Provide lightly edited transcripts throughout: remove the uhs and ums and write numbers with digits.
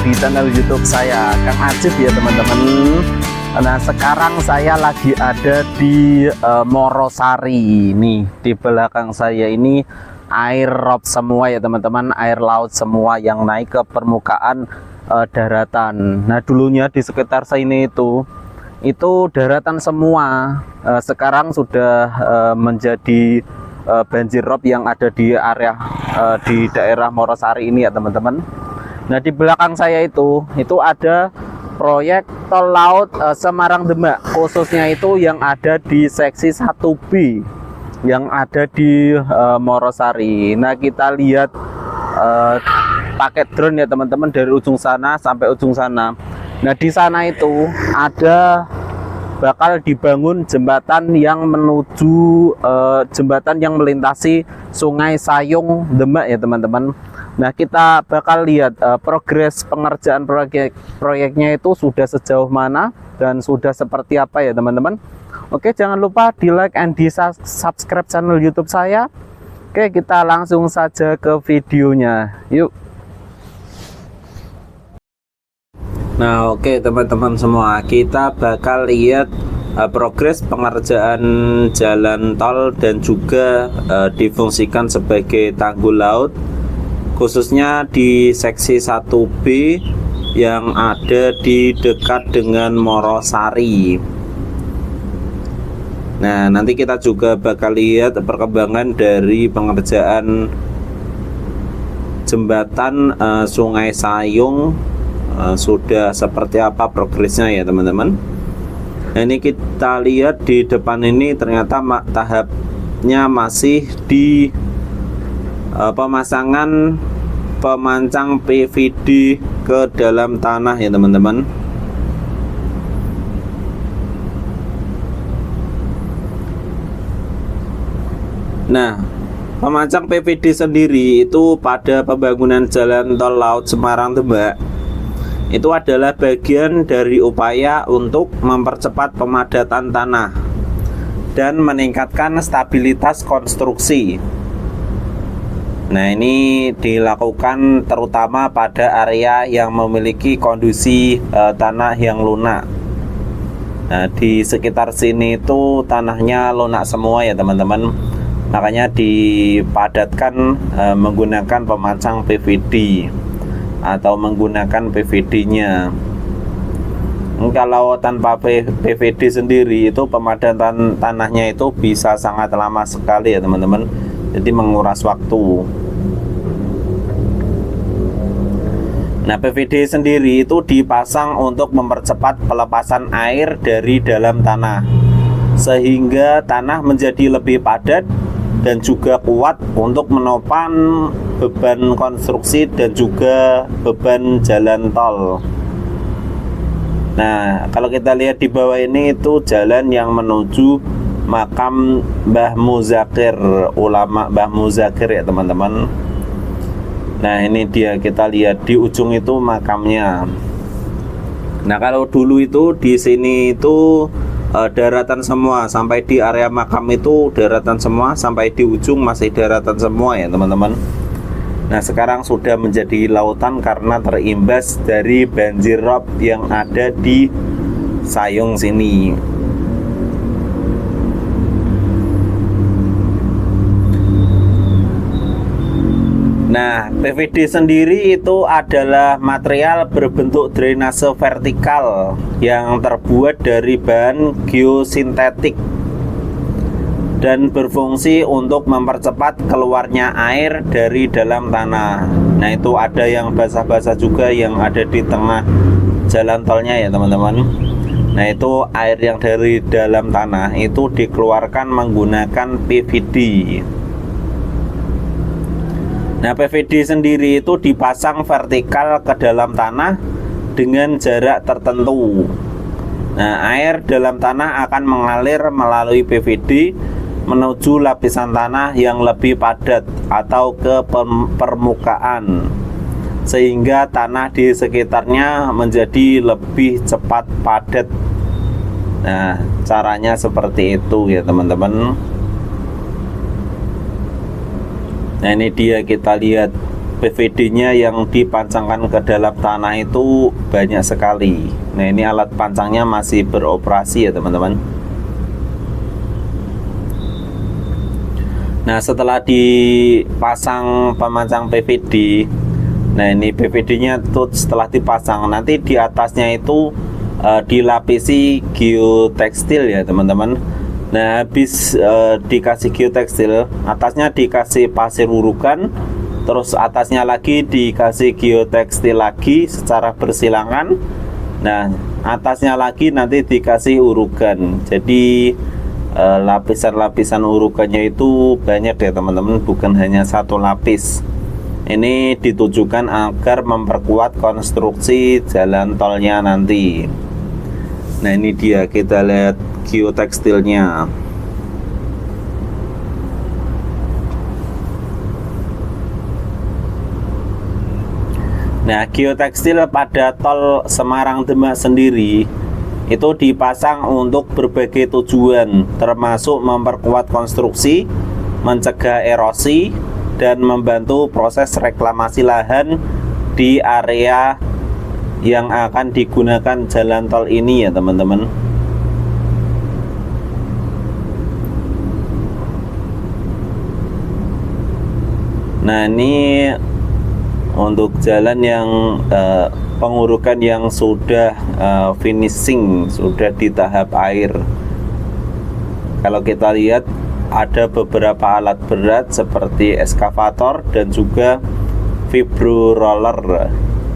di channel YouTube saya Kang Ajib ya teman-teman. Nah sekarang saya lagi ada di Morosari. Nih di belakang saya ini air rob semua ya teman-teman, air laut semua yang naik ke permukaan daratan. Nah dulunya di sekitar sini itu daratan semua, sekarang sudah menjadi banjir rob yang ada di area di daerah Morosari ini ya teman-teman. Nah di belakang saya itu ada proyek tol laut Semarang Demak, khususnya itu yang ada di seksi 1B yang ada di Morosari. Nah kita lihat pakai drone ya teman-teman, dari ujung sana sampai ujung sana. Nah di sana itu ada bakal dibangun jembatan yang menuju jembatan yang melintasi Sungai Sayung Demak ya teman-teman. Nah kita bakal lihat progres pengerjaan proyeknya itu sudah sejauh mana dan sudah seperti apa ya teman-teman. Oke, jangan lupa di like and di subscribe channel YouTube saya. Oke, kita langsung saja ke videonya, yuk. Nah oke teman-teman semua, kita bakal lihat progres pengerjaan jalan tol dan juga difungsikan sebagai tanggul laut, khususnya di seksi 1B yang ada di dekat dengan Morosari. Nah nanti kita juga bakal lihat perkembangan dari pengerjaan jembatan Sungai Sayung sudah seperti apa progresnya ya teman-teman. Nah ini kita lihat di depan ini ternyata tahapnya masih di pemasangan pemancang PVD ke dalam tanah ya teman-teman. Nah pemancang PVD sendiri itu pada pembangunan jalan tol laut Semarang Demak itu adalah bagian dari upaya untuk mempercepat pemadatan tanah dan meningkatkan stabilitas konstruksi. Nah ini dilakukan terutama pada area yang memiliki kondisi tanah yang lunak. Nah di sekitar sini itu tanahnya lunak semua ya teman-teman, makanya dipadatkan menggunakan pemancang PVD atau menggunakan PVD-nya. Kalau tanpa PVD sendiri itu pemadatan tanahnya itu bisa sangat lama sekali ya teman-teman, jadi menguras waktu. Nah PVD sendiri itu dipasang untuk mempercepat pelepasan air dari dalam tanah sehingga tanah menjadi lebih padat dan juga kuat untuk menopang beban konstruksi dan juga beban jalan tol. Nah kalau kita lihat di bawah ini itu jalan yang menuju makam Mbah Muzakir, ulama Mbah Muzakir ya teman-teman. Nah ini dia, kita lihat di ujung itu makamnya. Nah kalau dulu itu di sini itu daratan semua, sampai di area makam itu daratan semua, sampai di ujung masih daratan semua ya teman-teman. Nah sekarang sudah menjadi lautan karena terimbas dari banjir rob yang ada di Sayung sini. Nah PVD sendiri itu adalah material berbentuk drainase vertikal yang terbuat dari bahan geosintetik dan berfungsi untuk mempercepat keluarnya air dari dalam tanah. Nah itu ada yang basah-basah juga yang ada di tengah jalan tolnya ya teman-teman. Nah itu air yang dari dalam tanah itu dikeluarkan menggunakan PVD. Nah PVD sendiri itu dipasang vertikal ke dalam tanah dengan jarak tertentu. Nah air dalam tanah akan mengalir melalui PVD menuju lapisan tanah yang lebih padat atau ke permukaan, sehingga tanah di sekitarnya menjadi lebih cepat padat. Nah caranya seperti itu ya teman-teman. Nah ini dia, kita lihat PVD-nya yang dipancangkan ke dalam tanah itu banyak sekali. Nah, ini alat pancangnya masih beroperasi ya teman-teman. Nah, setelah dipasang pemancang PVD, nah ini PVD-nya tuh setelah dipasang, nanti di atasnya itu dilapisi geotekstil ya teman-teman. Nah, habis dikasih geotekstil, atasnya dikasih pasir urukan, terus atasnya lagi dikasih geotekstil lagi secara bersilangan. Nah, atasnya lagi nanti dikasih urukan. Jadi lapisan-lapisan urukannya itu banyak ya teman-teman, bukan hanya satu lapis. Ini ditujukan agar memperkuat konstruksi jalan tolnya nanti. Nah, ini dia, kita lihat geotekstilnya. Nah, geotekstil pada tol Semarang Demak sendiri itu dipasang untuk berbagai tujuan, termasuk memperkuat konstruksi, mencegah erosi, dan membantu proses reklamasi lahan di area yang akan digunakan jalan tol ini ya teman-teman. Nah, ini untuk jalan yang pengurukan yang sudah finishing, sudah di tahap air. Kalau kita lihat ada beberapa alat berat seperti eskavator dan juga vibro roller.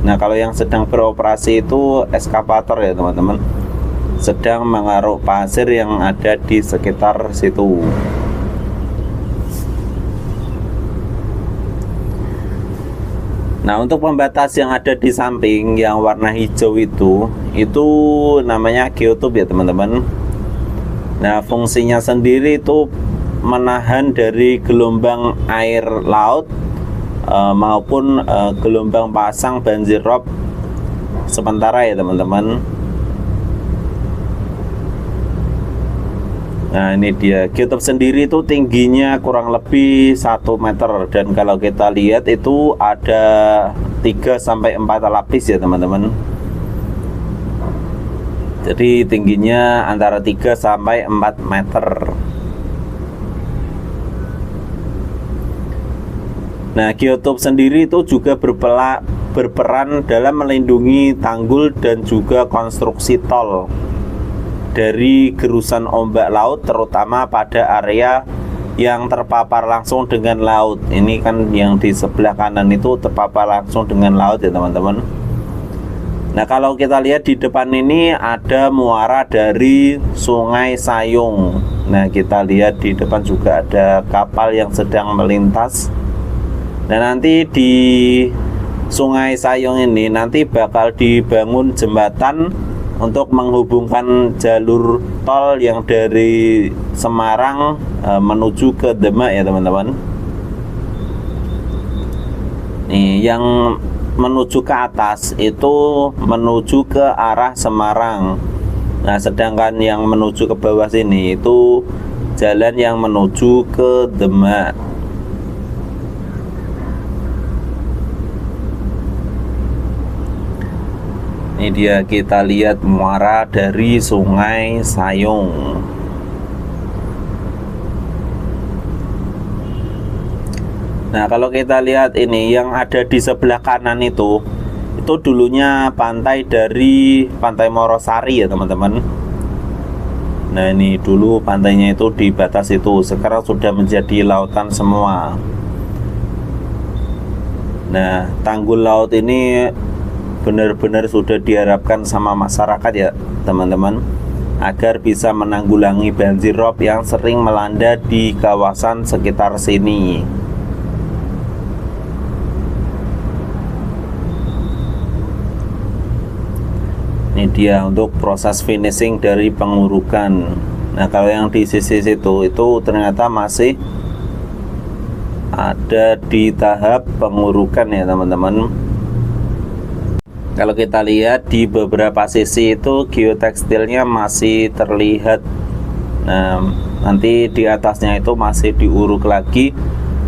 Nah, kalau yang sedang beroperasi itu eskavator ya teman-teman, sedang mengaruk pasir yang ada di sekitar situ. Nah, untuk pembatas yang ada di samping yang warna hijau itu namanya geotube ya teman-teman. Nah, fungsinya sendiri itu menahan dari gelombang air laut maupun gelombang pasang banjir rob sementara ya teman-teman. Nah, ini dia, geotube sendiri itu tingginya kurang lebih 1 meter, dan kalau kita lihat itu ada 3-4 lapis ya teman-teman. Jadi tingginya antara 3-4 meter. Nah, geotube sendiri itu juga berperan dalam melindungi tanggul dan juga konstruksi tol dari gerusan ombak laut, terutama pada area yang terpapar langsung dengan laut. Ini kan yang di sebelah kanan itu terpapar langsung dengan laut ya teman-teman. Nah, kalau kita lihat di depan ini ada muara dari Sungai Sayung. Nah, kita lihat di depan juga ada kapal yang sedang melintas. Dan nanti di Sungai Sayung ini nanti bakal dibangun jembatan untuk menghubungkan jalur tol yang dari Semarang menuju ke Demak ya teman-teman. Nih, yang menuju ke atas itu menuju ke arah Semarang. Nah, sedangkan yang menuju ke bawah sini itu jalan yang menuju ke Demak. Ini dia, kita lihat muara dari Sungai Sayung. Nah, kalau kita lihat ini yang ada di sebelah kanan itu dulunya pantai dari Pantai Morosari ya teman-teman. Nah, ini dulu pantainya itu di batas itu, sekarang sudah menjadi lautan semua. Nah, tanggul laut ini benar-benar sudah diharapkan sama masyarakat ya teman-teman, agar bisa menanggulangi banjir rob yang sering melanda di kawasan sekitar sini. Ini dia untuk proses finishing dari pengurukan. Nah, kalau yang di sisi situ itu ternyata masih ada di tahap pengurukan ya teman-teman. Kalau kita lihat di beberapa sisi itu geotekstilnya masih terlihat. Nah, nanti di atasnya itu masih diuruk lagi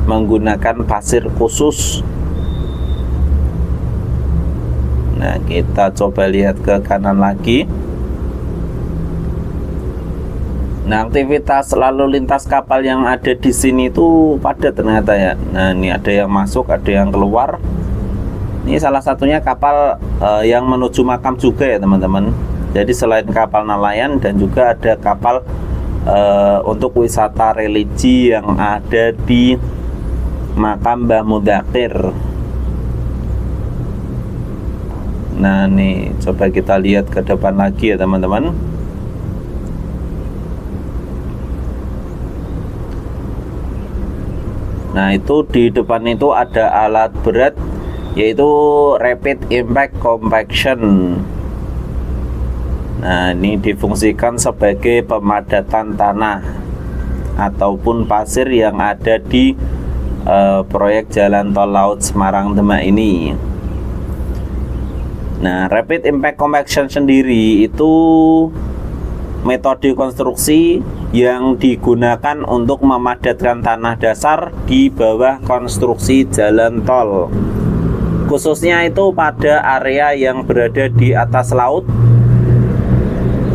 menggunakan pasir khusus Nah, kita coba lihat ke kanan lagi. Nah, aktivitas lalu lintas kapal yang ada di sini itu padat ternyata ya. Nah, ini ada yang masuk, ada yang keluar. Ini salah satunya kapal yang menuju makam juga ya teman-teman. Jadi selain kapal nelayan dan juga ada kapal untuk wisata religi yang ada di makam Mbah Mudzakhir. Nah, nih coba kita lihat ke depan lagi ya teman-teman. Nah, itu di depan itu ada alat berat yaitu Rapid Impact Compaction. Nah, ini difungsikan sebagai pemadatan tanah ataupun pasir yang ada di proyek jalan tol laut Semarang Demak ini. Nah, Rapid Impact Compaction sendiri itu metode konstruksi yang digunakan untuk memadatkan tanah dasar di bawah konstruksi jalan tol, khususnya itu pada area yang berada di atas laut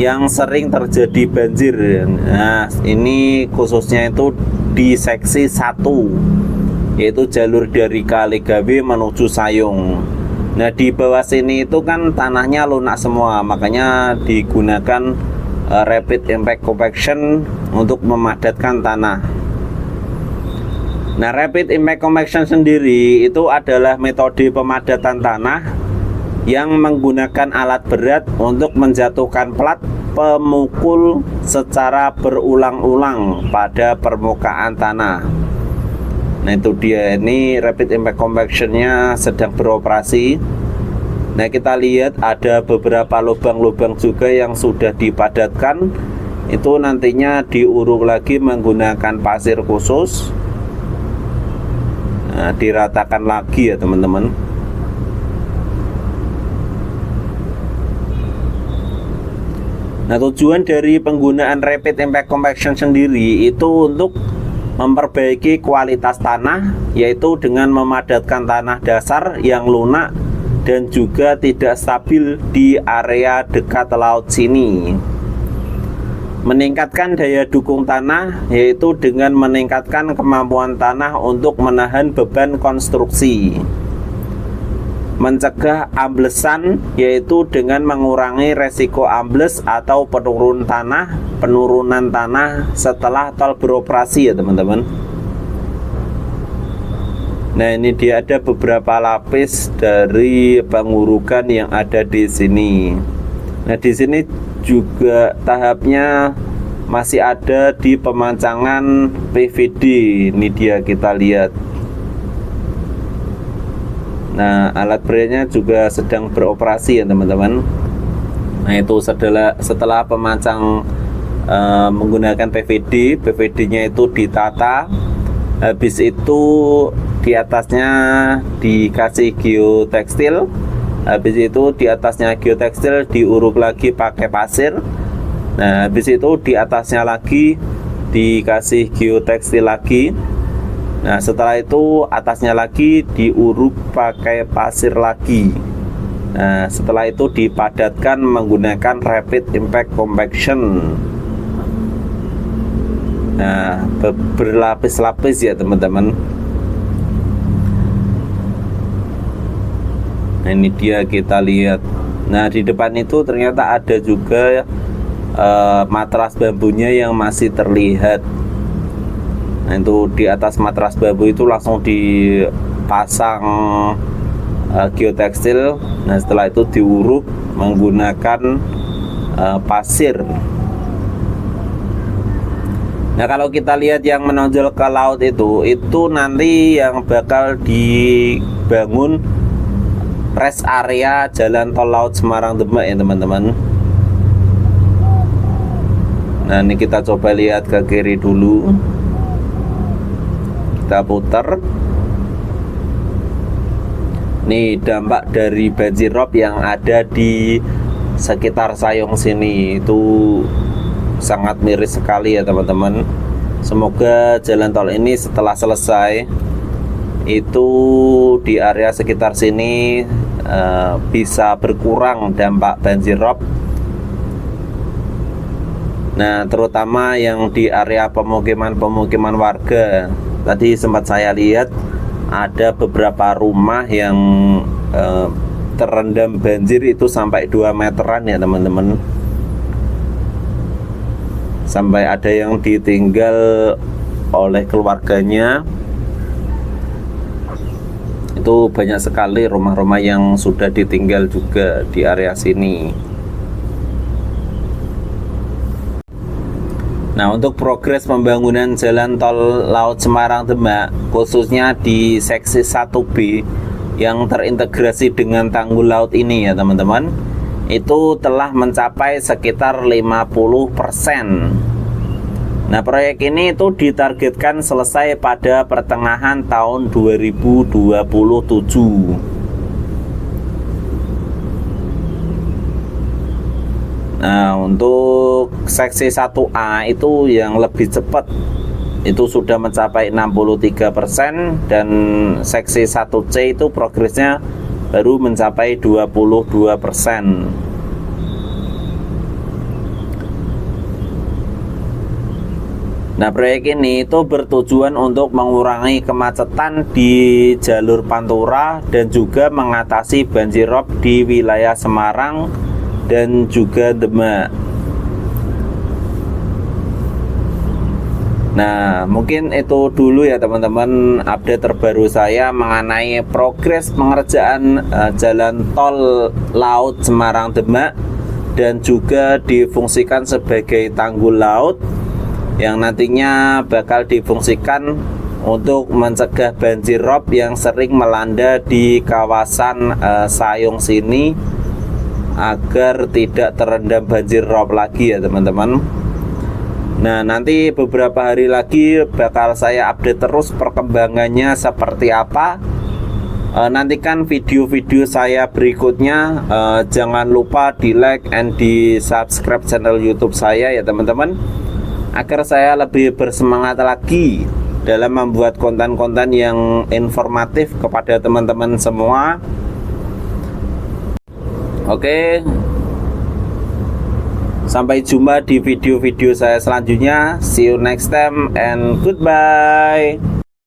yang sering terjadi banjir. Nah, ini khususnya itu di seksi 1, yaitu jalur dari Kaligawe menuju Sayung. Nah, di bawah sini itu kan tanahnya lunak semua, makanya digunakan Rapid Impact Compaction untuk memadatkan tanah. Nah, Rapid Impact Compaction sendiri itu adalah metode pemadatan tanah yang menggunakan alat berat untuk menjatuhkan plat pemukul secara berulang-ulang pada permukaan tanah. Nah, itu dia, ini Rapid Impact Compaction-nya sedang beroperasi. Nah, kita lihat ada beberapa lubang-lubang juga yang sudah dipadatkan. Itu nantinya diuruk lagi menggunakan pasir khusus. Nah, diratakan lagi ya teman-teman. Nah, tujuan dari penggunaan Rapid Impact Compaction sendiri itu untuk memperbaiki kualitas tanah, yaitu dengan memadatkan tanah dasar yang lunak dan juga tidak stabil di area dekat laut sini. Meningkatkan daya dukung tanah, yaitu dengan meningkatkan kemampuan tanah untuk menahan beban konstruksi. Mencegah amblesan, yaitu dengan mengurangi resiko ambles atau penurunan tanah setelah tol beroperasi ya teman-teman. Nah, ini dia ada beberapa lapis dari pengurukan yang ada di sini. Nah, di sini juga tahapnya masih ada di pemancangan PVD. Ini dia, kita lihat. Nah, alat beratnya juga sedang beroperasi ya teman-teman. Nah, itu setelah pemancang menggunakan PVD, PVD-nya itu ditata. Habis itu di atasnya dikasih geotekstil. Habis itu di atasnya geotekstil diuruk lagi pakai pasir. Nah, habis itu di atasnya lagi dikasih geotekstil lagi. Nah, setelah itu atasnya lagi diuruk pakai pasir lagi. Nah, setelah itu dipadatkan menggunakan Rapid Impact Compaction. Nah, berlapis-lapis ya teman-teman. Nah, ini dia, kita lihat. Nah, di depan itu ternyata ada juga matras bambunya yang masih terlihat. Nah, itu di atas matras bambu itu langsung dipasang geotekstil. Nah, setelah itu diuruk menggunakan pasir. Nah, kalau kita lihat yang menonjol ke laut itu nanti yang bakal dibangun rest area jalan tol laut Semarang Demak ya teman-teman. Nah, ini kita coba lihat ke kiri dulu. Kita putar. Nih dampak dari banjirop yang ada di sekitar Sayung sini itu sangat miris sekali ya teman-teman. Semoga jalan tol ini setelah selesai itu di area sekitar sini bisa berkurang dampak banjir rob. Nah, terutama yang di area pemukiman warga. Tadi sempat saya lihat ada beberapa rumah yang terendam banjir itu sampai 2 meteran ya teman-teman. Sampai ada yang ditinggal oleh keluarganya. Itu banyak sekali rumah-rumah yang sudah ditinggal juga di area sini. Nah, untuk progres pembangunan jalan tol Laut Semarang Demak, khususnya di seksi 1B yang terintegrasi dengan tanggul laut ini ya teman-teman, itu telah mencapai sekitar 50%. Nah, proyek ini itu ditargetkan selesai pada pertengahan tahun 2027. Nah, untuk seksi 1A itu yang lebih cepat itu sudah mencapai 63% dan seksi 1C itu progresnya baru mencapai 22%. Nah, proyek ini itu bertujuan untuk mengurangi kemacetan di jalur Pantura dan juga mengatasi banjir rob di wilayah Semarang dan juga Demak. Nah, mungkin itu dulu ya teman-teman update terbaru saya mengenai progres pengerjaan jalan tol Laut Semarang Demak dan juga difungsikan sebagai tanggul laut yang nantinya bakal difungsikan untuk mencegah banjir rob yang sering melanda di kawasan Sayung sini agar tidak terendam banjir rob lagi ya teman-teman. Nah, nanti beberapa hari lagi bakal saya update terus perkembangannya seperti apa. Nantikan video-video saya berikutnya. Jangan lupa di like and di subscribe channel YouTube saya ya teman-teman, agar saya lebih bersemangat lagi dalam membuat konten-konten yang informatif kepada teman-teman semua. Oke, sampai jumpa di video-video saya selanjutnya. See you next time and goodbye.